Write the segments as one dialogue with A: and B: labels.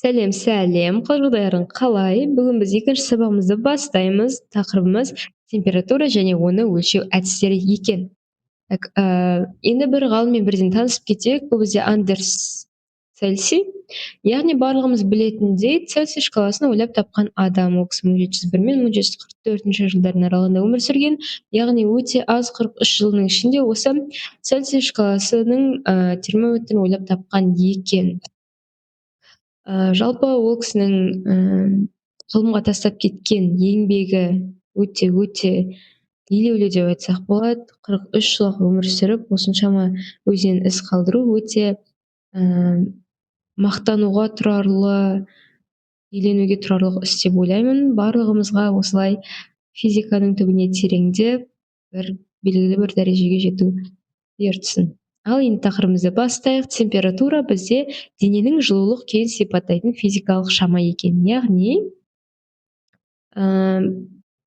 A: Сәлем, сәлем. Қалжылдарың қалай? Бүгін біз екінші сабағымызды бастаймыз. Тақырыбымыз температура және оны өлшеу әдістері екен. Енді бір ғалыммен бірден танысып кетейік. Бұл бізде Андерс Цельсий. Яғни барлығымыз білетіндей, Цельсий шкаласын ойлап тапқан адам. Ол кісі 1701 мен 1744 жылдардың аралығында өмір сүрген. Яғни өте аз 43 жылдың ішінде осы Цельсий шкаласының термометрін ойлап тапқан екен. Жалпы ол кісінің ғылымға тастап кеткен еңбегі өте елеулі деп айтсақ болады. 43 жыл өмір сүріп, осыншама өзінен із қалдыру өте мақтануға тұрарлы, еленуге тұрарлық іс деп ойлаймын. Барлығымызға осылай физиканың түбіне тереңдеп, белгілі бір дәрежеге жету бұйыртсын. Ал енді тақырыбымызды бастайық. Температура бізде дененің жылулық күйін сипаттайтын физикалық шама екен. Яғни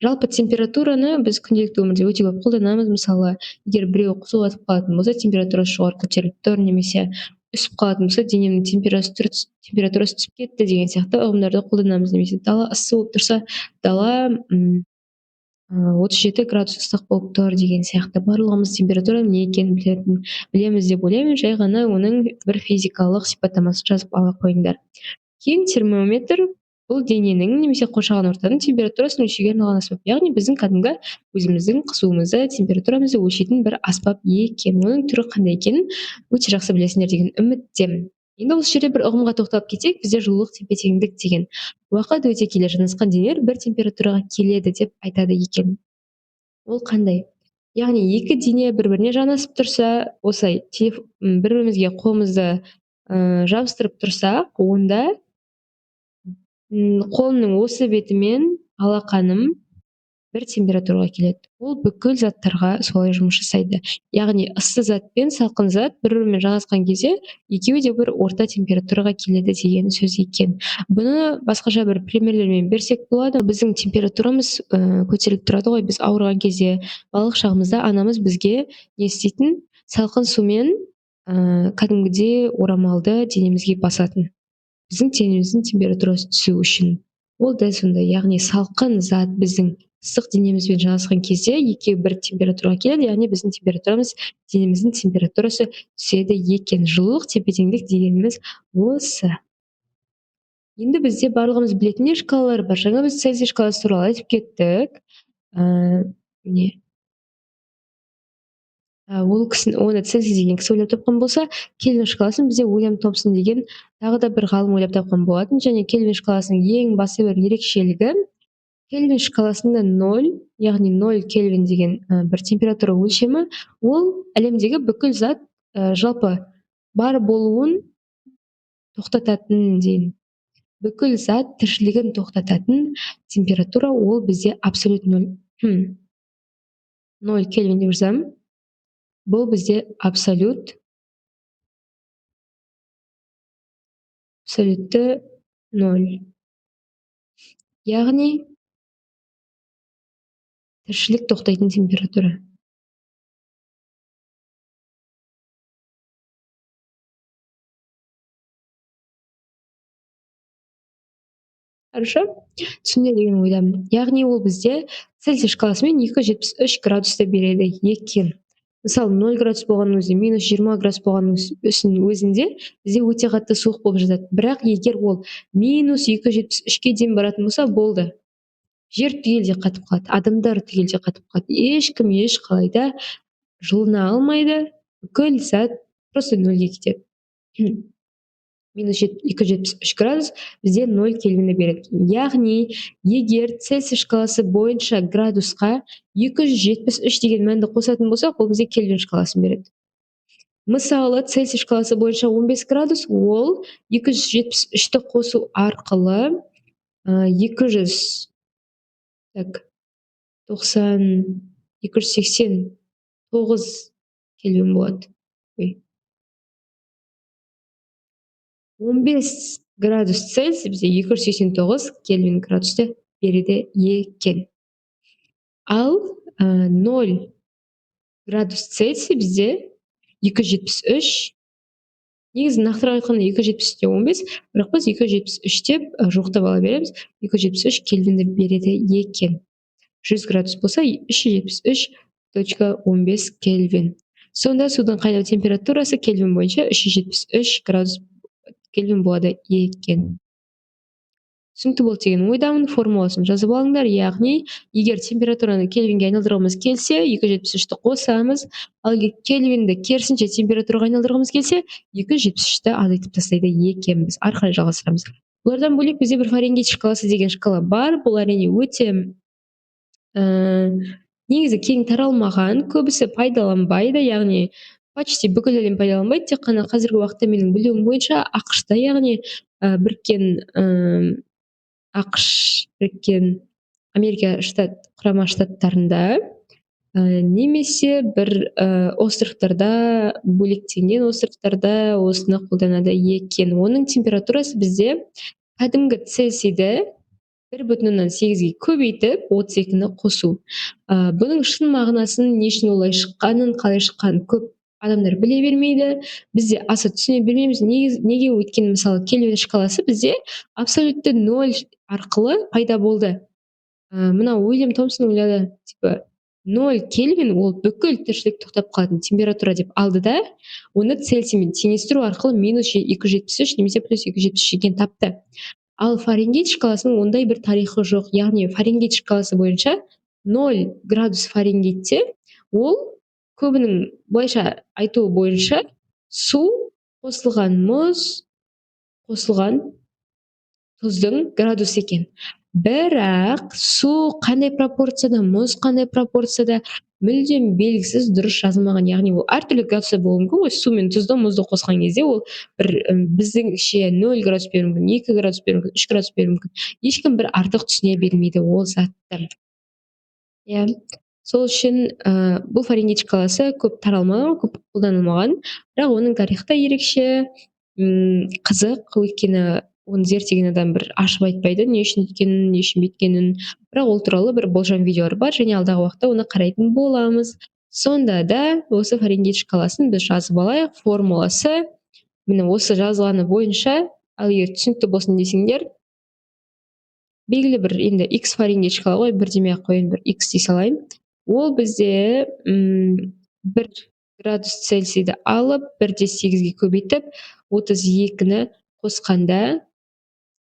A: жалпы температураны біз күнделікті өмірде өте көп қолданамыз. Мысалы, егер біреу қызуатып қалатын болса, температурасы жоғары көтеріліп тұр, немесе үсіп қалатын болса, денемнің температурасы түсіп кетті деген сияқты ұғымдарды қолданамыз. Немесе дала ыссы болып тұрса, дала 37 градус ыстық болып тұр деген сияқты. Барлығымыз температураның не екенін білеміз деп ойлаймын. Жай ғана оның бір физикалық сипаттамасын жазып ала қойыңдар. Кейін термометр бұл дененің немесе қоршаған ортаның температурасын өлшеуге арналған аспап. Яғни біздің кәдімгі өзіміздің қызуымызды, температурамызды өлшейтін бір аспап екен. Оның түрі қандай екенін өте жақсы білесіңдер деген үміттемін. Енді осы жерде бір ұғымға тоқталып кетейік. Бізде жылулық тепе-теңдік деген уақыт өте келе жанасқан денелер бір температураға келеді деп айтады екен. Ол қандай? Яғни екі дене бір-біріне жанасып тұрса, осылай бір-бірімізге қолымызды жабыстырып тұрсақ, онда қолымның осы беті мен алақаным бір температураға келеді. Ол бүкіл заттарға солай жұмыс жасайды. Яғни ыссы зат пен салқын зат бір-бірімен жанасқан кезде екеуі де бір орта температураға келеді деген сөз екен. Бұны басқаша бір примерлермен берсек болады. Біздің температурамыз көтеріліп тұрады ғой. Біз ауырған кезде, балалық шағымызда анамыз бізге не істейтін? Салқын сумен кәдімгідей орамалды денемізге басатын. Біздің денеміздің температурасы түсу үшін. Ол дәл сондай. Яғни салқын зат біздің ыстық денемізбен жанасқан кезде екеуі бір температураға келеді, яғни біздің температурамыз денеміздің температурасы түседі екен. Жылулық тепе-теңдік дегеніміз осы. Енді бізде барлығымыз білетін шкалалар бар. Жаңа біз Цельсий шкаласы туралы айтып кеттік. Оны Цельсий деген кісі ойлап тапқан болса, Кельвин шкаласын бізде Уильям Томсон деген тағы да бір ғалым ойлап тапқан болатын. Және Кельвин шкаласының ең басты бір ерекшелігі, Кельвин шкаласында 0, яғни 0 Кельвин деген бір температура өлшемі, ол әлемдегі бүкіл зат жалпы бар болуын тоқтататын дейін. Бүкіл зат тіршілігін тоқтататын температура, ол бізде абсолют 0. 0 Кельвин деп жазамын. Бұл бізде абсолютті 0. Яғни тіршілік тоқтайтын температура. Хорошо? Түсіндер деген ойдамын. Яғни ол бізде Цельсий шкаласымен 273 градусты береді екен. Мысалы, 0 градус болған өзінде, минус 20 градус болған өзінде бізде өте қатты суық болып жатады. Бірақ егер ол минус 273-ке дейін баратын болса, болды. Жер түгелде қатып қалады, адамдар түгелде қатып қалады. Ешкім ешқалайда жылына алмайды, бүкіл зат просто 0-ге кетеді. Минус 273 градус бізде 0 Кельвинді береді. Яғни, егер Цельсий шкаласы бойынша градусқа 273 деген мәнді қосатын болсақ, ол бізде Кельвин шкаласын береді. Мысалы, Цельсий шкаласы бойынша 15 градус, ол 273-ті қосу арқылы 289 Кельвин болады. 15 градус Цельсий бізде 289 Кельвин градусты береді екен. Ал 0 градус Цельсий бізде 273 Негізі нақтырақ айтқанда 273 те 15, бірақ біз 273 деп жуықтап ала береміз. 273 кельвинді береді екен. 100 градус болса 373.15 кельвин. Сонда судың қайнау температурасы кельвин бойынша 373 градус кельвин болады екен. Түсінікті болды деген ойдамын. Формуласын жазып алыңдар. Яғни, егер температураны кельвинге айналдырғымыз келсе, 273-ті қосамыз, ал кельвинді керісінше температураға айналдырғымыз келсе, 273-ті азайтып тастайды екенбіз. Ары қарай жалғастырамыз. Бұлардан бөлек бізде бір Фаренгейт шкаласы деген шкала бар. Бұл әрине өте негізі кең таралмаған, көбісі пайдаланбайды, яғни почти бүкіл әлем пайдаланбайды. Тек қана қазіргі уақытта менің білуім бойынша ақш-та, яғни біріккен Америка құрама штаттарында немесе бір островтарда, бөлектенген островтарда осыны қолданады екен. Оның температурасы бізде кәдімгі Цельсийді 1,8-ге көбейтіп 32-ні қосу. Бұның шын мағынасын, не үшін олай шыққанын, қалай шыққанын көп адамдар біле бермейді. Бізде аса түсіне бермейміз. Неге? Өйткені мысалы кельвин шкаласы бізде абсолютті 0 арқылы пайда болды. Мына Уильям Томсон ойлады, 0 кельвин ол бүкіл тіршілік тоқтап қалатын температура деп алды да, оны Цельсиймен теңестіру арқылы -273 немесе +273 тапты. Ал Фаренгейт шкаласының ондай бір тарихы жоқ. Яғни Фаренгейт шкаласы бойынша 0 градус Фаренгейтте ол көбінің былайша айтуы бойынша су қосылған мұз, қосылған тұздың градус екен. Бірақ су қандай пропорцияда, мұз қандай пропорцияда мүлдем белгісіз, дұрыс жазылмаған. Яғни ол әртүрлі градуста болуы мүмкін ғой. Су мен тұзды, мұзды қосқан кезде ол бір біздіңше 0 градус беруі мүмкін, 2 градус беруі мүмкін, 3 градус беруі мүмкін. Ешкім бір артық түсіне бермейді ол затты. Иә. Сол үшін бұл Фаренгейт шкаласы көп таралмаған, көп қолданылмаған, бірақ оның тарихы да ерекше, қызық, өйткені оны зерттеген адам бір ашып айтпайды, не үшін өйткенін, не үшін бүйткенін, бірақ ол туралы бір болжам видеолар бар, және алдағы уақытта оны қарайтын боламыз. Сонда да осы Фаренгейт шкаласын біз жазып алайық. Формуласы міне осы жазылғаны бойынша, ал егер түсінікті болсын десеңдер, белгілі бір енді X Фаренгейт шкала ғой, бірдеме-ақ қояйын, бір X дей салайын. Ол бізде 1 градус Цельсийді алып 1,8-ге көбейтіп 32-ні қосқанда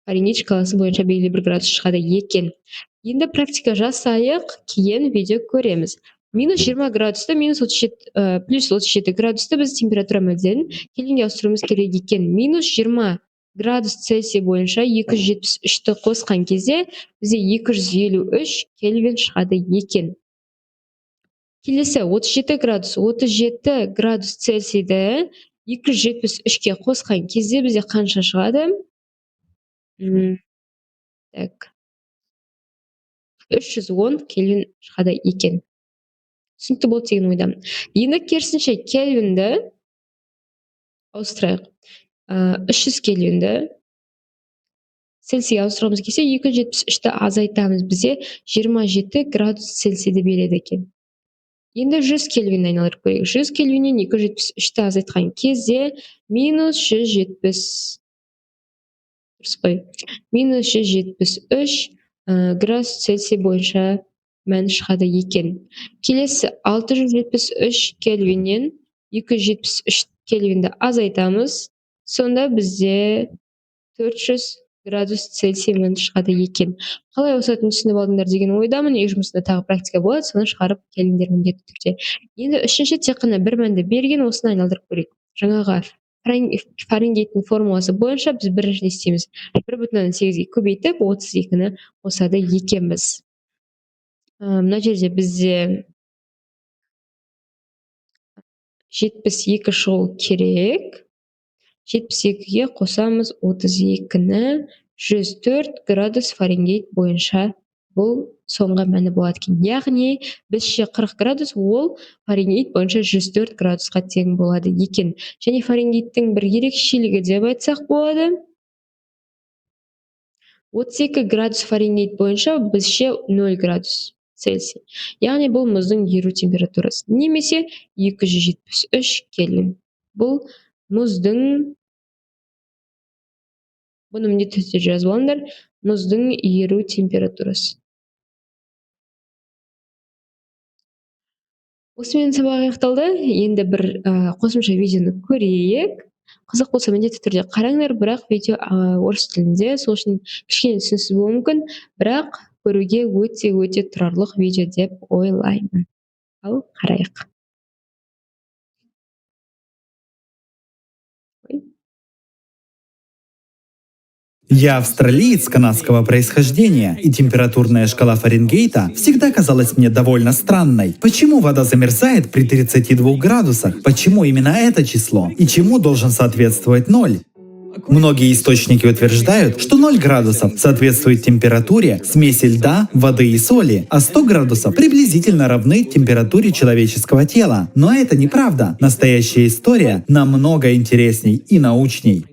A: Фаренгейт шкаласы бойынша белгілі бір градус шығады екен. Енді практика жасайық, кейін видео көреміз. -20 градусты, +37 градусты біз температура мөлшерін кельвинге ауыстыруымыз керек екен. -20 градус Цельсий бойынша 273-ті қосқан кезде бізде 253 кельвин шығады екен. Келесі 37 градус Цельсийді 273-ке қосқан кезде бізде қанша шығады? 310 кельвин шығады екен. Түсінікті болды деген ойдамын. Енді керісінше кельвинді ауыстырайық. 300 кельвинді Цельсийге ауыстырғымыз келсе, 273-ті азайтамыз, бізде 27 градус Цельсийді береді екен. Енді 100 кельвинді айналдырып көрейік. 100 кельвиннен 273-ті азайтқан кезде -170. Дұрыс қой. -173 градус Цельсий бойынша мән шығады екен. Келесі 673 кельвиннен 273 кельвинді азайтамыз. Сонда бізде 400 градус Цельсий мән шығады екен. Қалай осыны түсініп алдыңдар деген ойдамын. Үй жұмысында тағы практика болады, соны шығарып келіңдер міндетті түрде. Енді үшінші тек қана бір мәнді берген, осыны айналдырып көрейік. Жаңағы Фаренгейттің формуласы бойынша біз бірінші істейміз. 1,8-ге көбейтіп 32-ні қосады екенбіз. Мына жерде бізде 72 шығу керек. 72-ге қосамыз 32-ні, 104 градус Фаренгейт бойынша бұл соңғы мәні болады екен. Яғни біздше 40 градус ол Фаренгейт бойынша 104 градусқа тең болады екен. Және Фаренгейттің бір ерекшелігі деп айтсақ болады. 32 градус Фаренгейт бойынша біздше 0 градус Цельсий. Яғни бұл мұздың еру температурасы. Немесе 273 кельвин. Бұл мұздың, бұны міндетті түрде жазып алыңдар, мұздың еру температурасы. Осымен сабақ аяқталды. Енді бір қосымша видеоны көрейік. Қызық болса міндетті түрде қараңдар, бірақ видео орыс тілінде, сол үшін кішкене түсініксіз болуы мүмкін, бірақ көруге өте тұрарлық видео деп ойлаймын. Ал қарайық.
B: Я австралиец канадского происхождения, и температурная шкала Фаренгейта всегда казалась мне довольно странной. Почему вода замерзает при 32 градусах? Почему именно это число? И чему должен соответствовать 0? Многие источники утверждают, что 0 градусов соответствует температуре смеси льда, воды и соли, а 100 градусов приблизительно равны температуре человеческого тела. Но это неправда. Настоящая история намного интересней и научней.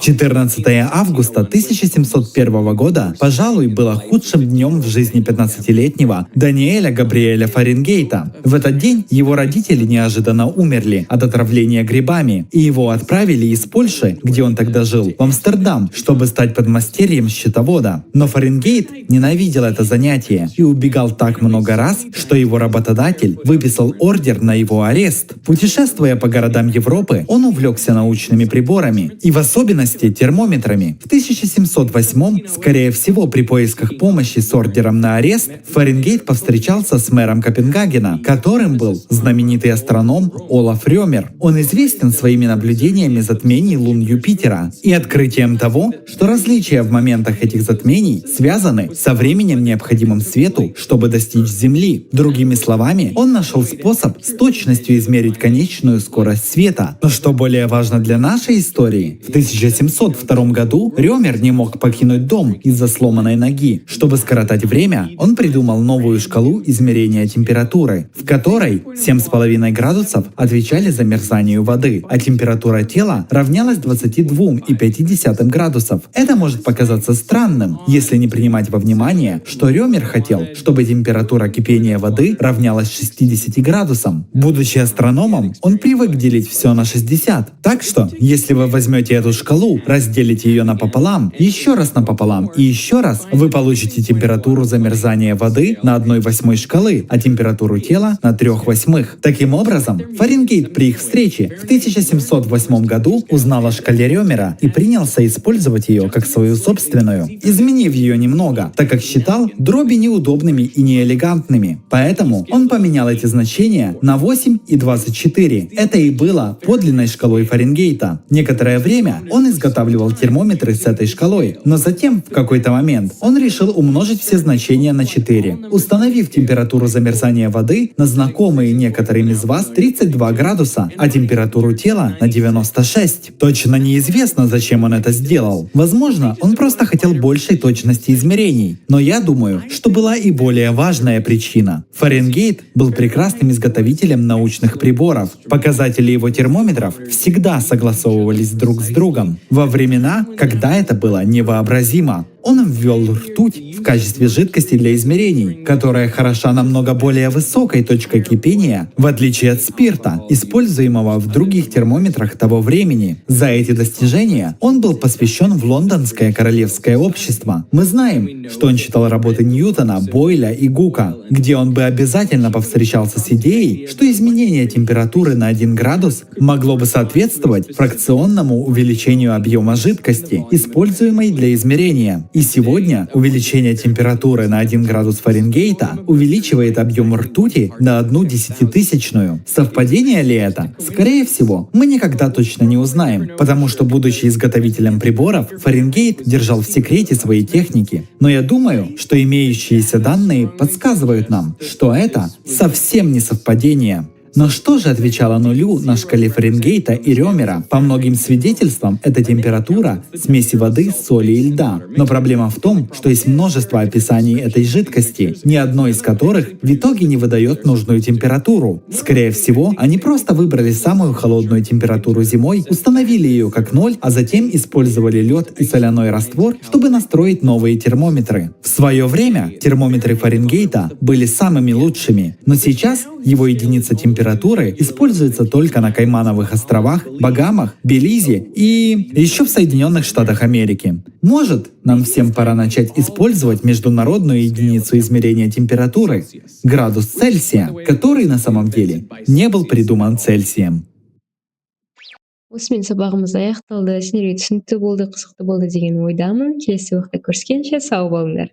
B: 14 августа 1701 года, пожалуй, было худшим днем в жизни 15-летнего Даниэля Габриэля Фаренгейта. В этот день его родители неожиданно умерли от отравления грибами, и его отправили из Польши, где он тогда жил, в Амстердам, чтобы стать подмастерьем счетовода. Но Фаренгейт ненавидел это занятие и убегал так много раз, что его работодатель выписал ордер на его арест. Путешествуя по городам Европы, он увлекся научными приборами, и в особенности термометрами. В 1708, скорее всего, при поисках помощи с ордером на арест, Фаренгейт повстречался с мэром Копенгагена, которым был знаменитый астроном Олаф Рёмер. Он известен своими наблюдениями затмений лун Юпитера и открытием того, что различия в моментах этих затмений связаны со временем, необходимым свету, чтобы достичь Земли. Другими словами, он нашел способ с точностью измерить конечную скорость света. Но что более важно для нашей истории, в 1702 году Рёмер не мог покинуть дом из-за сломанной ноги. Чтобы скоротать время, он придумал новую шкалу измерения температуры, в которой 7,5 градусов отвечали замерзанию воды, а температура тела равнялась 22,5 градусов. Это может показаться странным, если не принимать во внимание, что Рёмер хотел, чтобы температура кипения воды равнялась 60 градусам. Будучи астрономом, он привык делить все на 60. Так что, если вы возьмете эту шкалу, разделите ее напополам, еще раз напополам и еще раз, вы получите температуру замерзания воды на 1/8 шкалы, а температуру тела на 3/8. Таким образом, Фаренгейт при их встрече в 1708 году узнал о шкале Рёмера и принялся использовать ее как свою собственную, изменив ее немного, так как считал дроби неудобными и неэлегантными. Поэтому он поменял эти значения на 8 и 24. Это и было подлинной шкалой Фаренгейта. Некоторое время он изготавливал термометры с этой шкалой, но затем, в какой-то момент, он решил умножить все значения на 4, установив температуру замерзания воды на знакомые некоторым из вас 32 градуса, а температуру тела на 96. Точно неизвестно, зачем он это сделал. Возможно, он просто хотел большей точности измерений, но я думаю, что была и более важная причина. Фаренгейт был прекрасным изготовителем научных приборов. Показатели его термометров всегда согласовывались друг с другом. Во времена, когда это было невообразимо. Он ввел ртуть в качестве жидкости для измерений, которая хороша намного более высокой точкой кипения, в отличие от спирта, используемого в других термометрах того времени. За эти достижения он был посвящен в Лондонское королевское общество. Мы знаем, что он читал работы Ньютона, Бойля и Гука, где он бы обязательно повстречался с идеей, что изменение температуры на 1 градус могло бы соответствовать фракционному увеличению объема жидкости, используемой для измерения. И сегодня увеличение температуры на 1 градус Фаренгейта увеличивает объем ртути на 1/100000. Совпадение ли это? Скорее всего, мы никогда точно не узнаем, потому что, будучи изготовителем приборов, Фаренгейт держал в секрете свои техники. Но я думаю, что имеющиеся данные подсказывают нам, что это совсем не совпадение. Но что же отвечало нулю на шкале Фаренгейта и Рёмера? По многим свидетельствам, это температура смеси воды, соли и льда. Но проблема в том, что есть множество описаний этой жидкости, ни одно из которых в итоге не выдает нужную температуру. Скорее всего, они просто выбрали самую холодную температуру зимой, установили ее как 0, а затем использовали лед и соляной раствор, чтобы настроить новые термометры. В свое время термометры Фаренгейта были самыми лучшими, но сейчас его единица температуры температуры используется только на Каймановых островах, Багамах, Белизе и еще в Соединенных Штатах Америки. Может, нам всем пора начать использовать международную единицу измерения температуры — градус Цельсия, который на самом деле не был придуман Цельсием.
A: Осымен сабағымыз аяқталды. Сендерге түсінікті болды, қызықты болды деген ойдамын. Келесі уақытта көріскенше сау болыңдар.